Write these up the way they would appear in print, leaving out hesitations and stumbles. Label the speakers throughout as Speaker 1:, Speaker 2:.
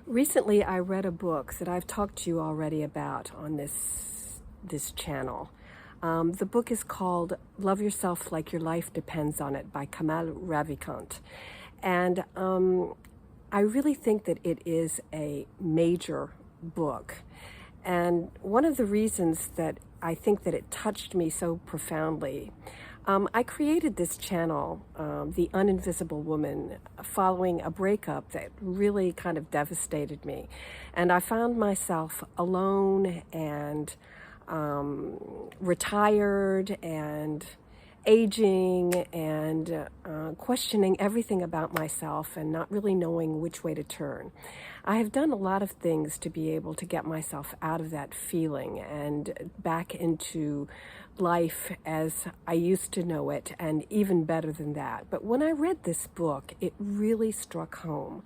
Speaker 1: Recently, I read a book that I've talked to you already about on this channel. The book is called "Love Yourself Like Your Life Depends on It" by Kamal Ravikant, and I really think that it is a major book. And one of the reasons that I think that it touched me so profoundly, I created this channel, The Uninvisible Woman, following a breakup that really kind of devastated me. And I found myself alone and retired and aging and questioning everything about myself and not really knowing which way to turn. I have done a lot of things to be able to get myself out of that feeling and back into life as I used to know it, and even better than that. But when I read this book, it really struck home.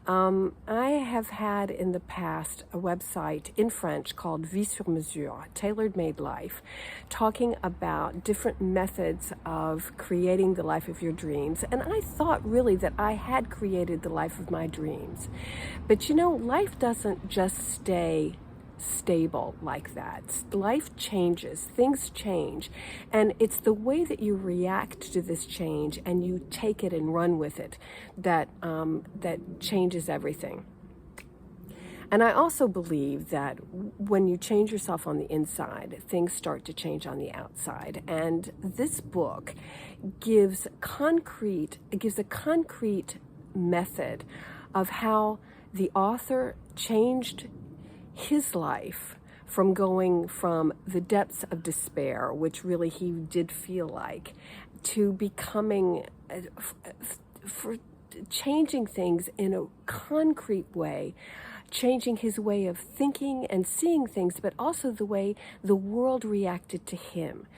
Speaker 1: I have had in the past a website in French called Vie sur Mesure, Tailored Made Life, talking about different methods of creating the life of your dreams. And I thought really that I had created the life of my dreams. But you know, life doesn't just stay stable like that. Life changes, things change, and it's the way that you react to this change and you take it and run with it that changes everything. And I also believe that when you change yourself on the inside, things start to change on the outside. And this book gives a concrete method of how the author changed his life from going from the depths of despair, which really he did feel like, to becoming, for changing things in a concrete way, changing his way of thinking and seeing things, but also the way the world reacted to him.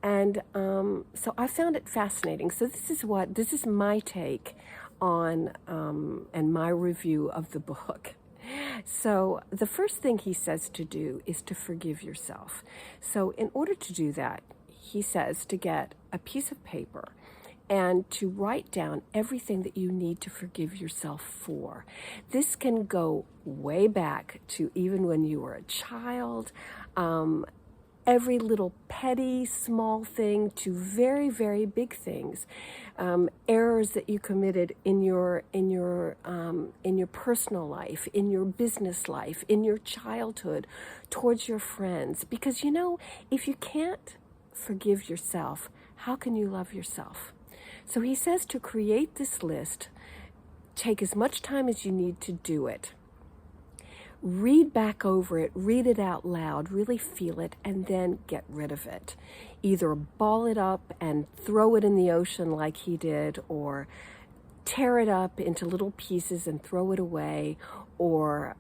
Speaker 1: And so I found it fascinating. So this is my take on and my review of the book. So the first thing he says to do is to forgive yourself. So in order to do that, he says to get a piece of paper and to write down everything that you need to forgive yourself for. This can go way back to even when you were a child, every little petty, small thing to very, very big things, errors that you committed in your personal life, in your business life, in your childhood, towards your friends. Because you know, if you can't forgive yourself, how can you love yourself? So he says to create this list, take as much time as you need to do it. Read back over it, read it out loud, really feel it, and then get rid of it. Either ball it up and throw it in the ocean like he did, or tear it up into little pieces and throw it away, or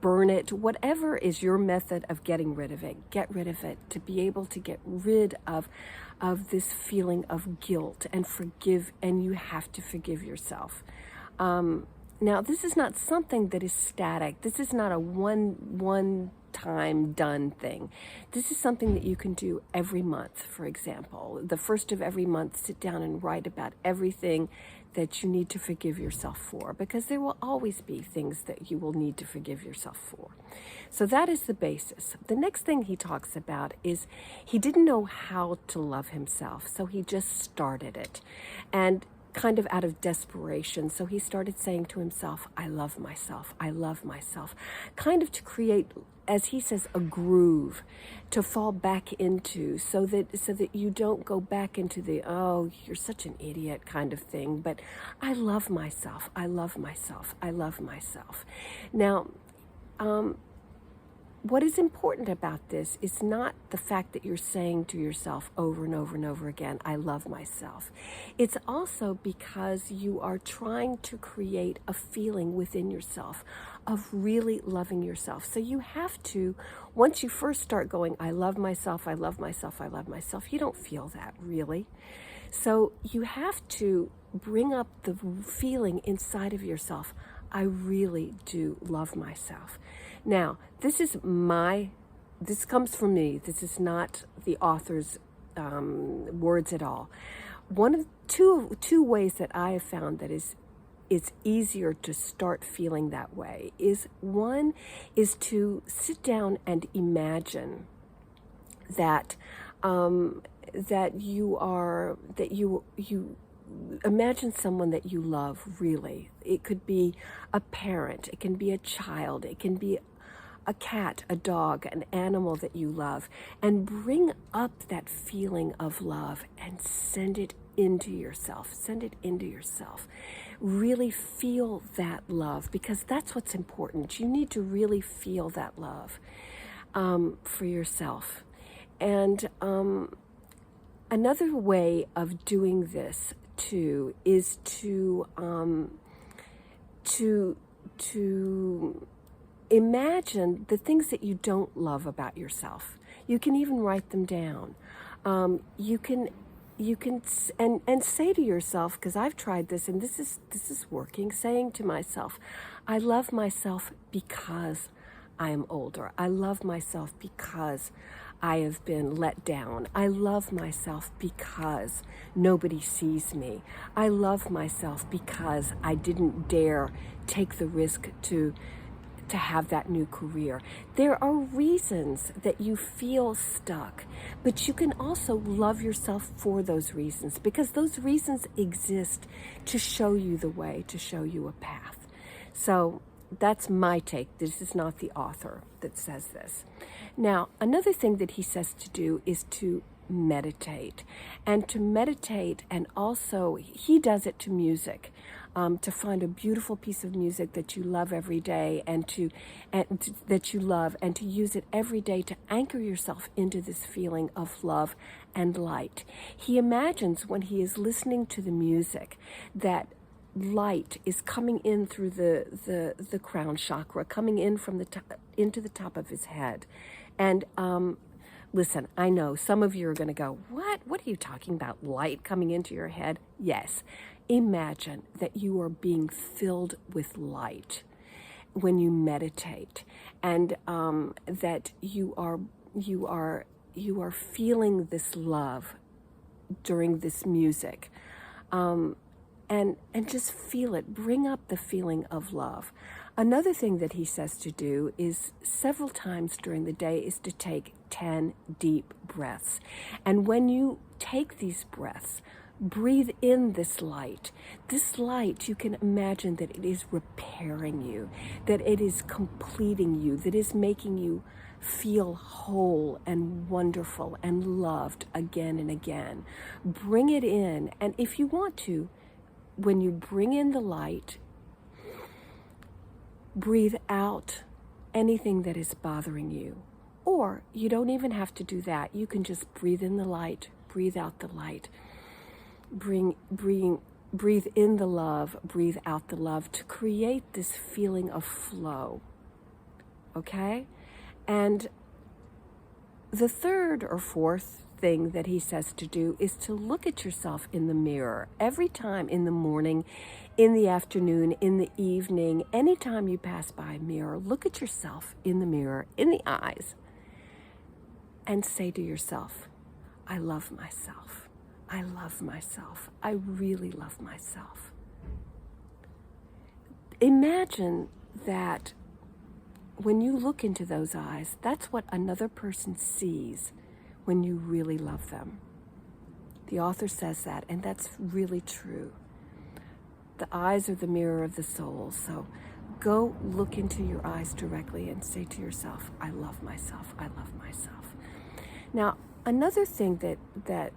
Speaker 1: burn it. Whatever is your method of getting rid of it, get rid of it, to be able to get rid of this feeling of guilt and forgive, and you have to forgive yourself. Now, this is not something that is static. This is not a one-time done thing. This is something that you can do every month, for example. The first of every month, sit down and write about everything that you need to forgive yourself for, because there will always be things that you will need to forgive yourself for. So that is the basis. The next thing he talks about is he didn't know how to love himself, so he just started it. And kind of out of desperation. So he started saying to himself, I love myself, I love myself. Kind of to create, as he says, a groove to fall back into, so that you don't go back into the, oh, you're such an idiot kind of thing. But I love myself, I love myself, I love myself. Now, what is important about this is not the fact that you're saying to yourself over and over and over again, I love myself. It's also because you are trying to create a feeling within yourself of really loving yourself. So you have to, once you first start going, I love myself, I love myself, I love myself, you don't feel that really. So you have to bring up the feeling inside of yourself, I really do love myself. Now, this comes from me. This is not the author's words at all. One of two ways that I have found that is it's easier to start feeling that way is one is to sit down and imagine that that you imagine someone that you love really. It could be a parent, it can be a child, it can be a cat, a dog, an animal that you love, and bring up that feeling of love and send it into yourself. Send it into yourself. Really feel that love, because that's what's important. You need to really feel that love for yourself. And another way of doing this too is to imagine the things that you don't love about yourself. You can even write them down. You can say to yourself, because I've tried this and this is working, saying to myself, I love myself because I am older. I love myself because I have been let down. I love myself because nobody sees me. I love myself because I didn't dare take the risk to have that new career. There are reasons that you feel stuck, but you can also love yourself for those reasons, because those reasons exist to show you the way, to show you a path. So that's my take. This is not the author that says this. Now, another thing that he says to do is to meditate. And also he does it to music. To find a beautiful piece of music that you love every day that you love, and to use it every day to anchor yourself into this feeling of love and light. He imagines when he is listening to the music that light is coming in through the crown chakra, coming in from the top, into the top of his head. And listen, I know some of you are going to go, what are you talking about, light coming into your head? Yes. Imagine that you are being filled with light when you meditate, and that you are feeling this love during this music, and just feel it. Bring up the feeling of love. Another thing that he says to do is several times during the day is to take 10 deep breaths, and when you take these breaths, breathe in this light. This light, you can imagine that it is repairing you, that it is completing you, that is making you feel whole and wonderful and loved again and again. Bring it in, and if you want to, when you bring in the light, breathe out anything that is bothering you. Or you don't even have to do that. You can just breathe in the light, breathe out the light. Breathe in the love, breathe out the love, to create this feeling of flow. Okay? And the third or fourth thing that he says to do is to look at yourself in the mirror every time, in the morning, in the afternoon, in the evening, anytime you pass by a mirror. Look at yourself in the mirror, in the eyes, and say to yourself, I love myself. I love myself. I really love myself. Imagine that when you look into those eyes, that's what another person sees when you really love them. The author says that, and that's really true. The eyes are the mirror of the soul. So go look into your eyes directly and say to yourself, I love myself. I love myself. Now, another thing that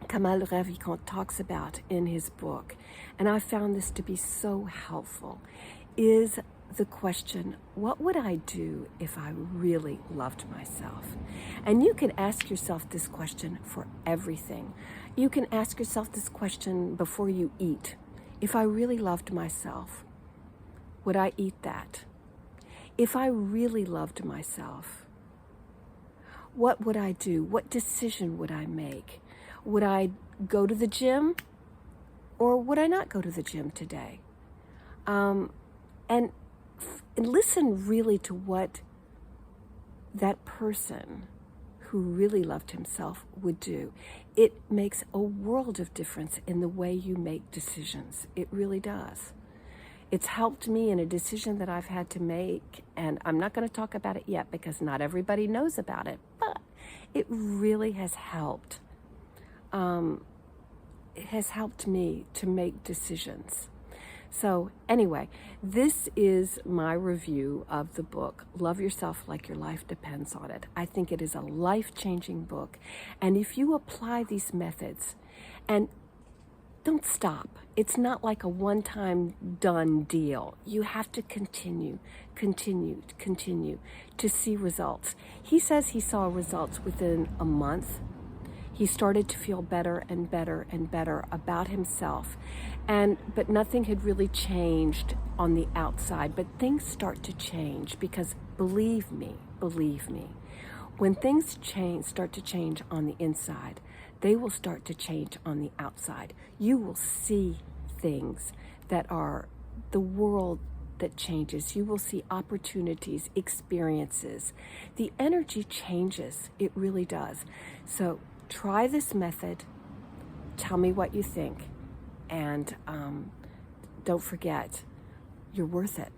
Speaker 1: Kamal Ravikant talks about in his book, and I found this to be so helpful, is the question, what would I do if I really loved myself? And you can ask yourself this question for everything. You can ask yourself this question before you eat. If I really loved myself, would I eat that? If I really loved myself, what would I do? What decision would I make? Would I go to the gym, or would I not go to the gym today? And listen really to what that person who really loved himself would do. It makes a world of difference in the way you make decisions. It really does. It's helped me in a decision that I've had to make, and I'm not going to talk about it yet because not everybody knows about it, but it really has helped. It has helped me to make decisions. So anyway, this is my review of the book, Love Yourself Like Your Life Depends on It. I think it is a life-changing book. And if you apply these methods, and don't stop. It's not like a one-time done deal. You have to continue to see results. He says he saw results within a month. He started to feel better and better and better about himself. But nothing had really changed on the outside. But things start to change because believe me, when things start to change on the inside, they will start to change on the outside. You will see things that are the world that changes. You will see opportunities, experiences. The energy changes. It really does. So try this method. Tell me what you think. And don't forget, you're worth it.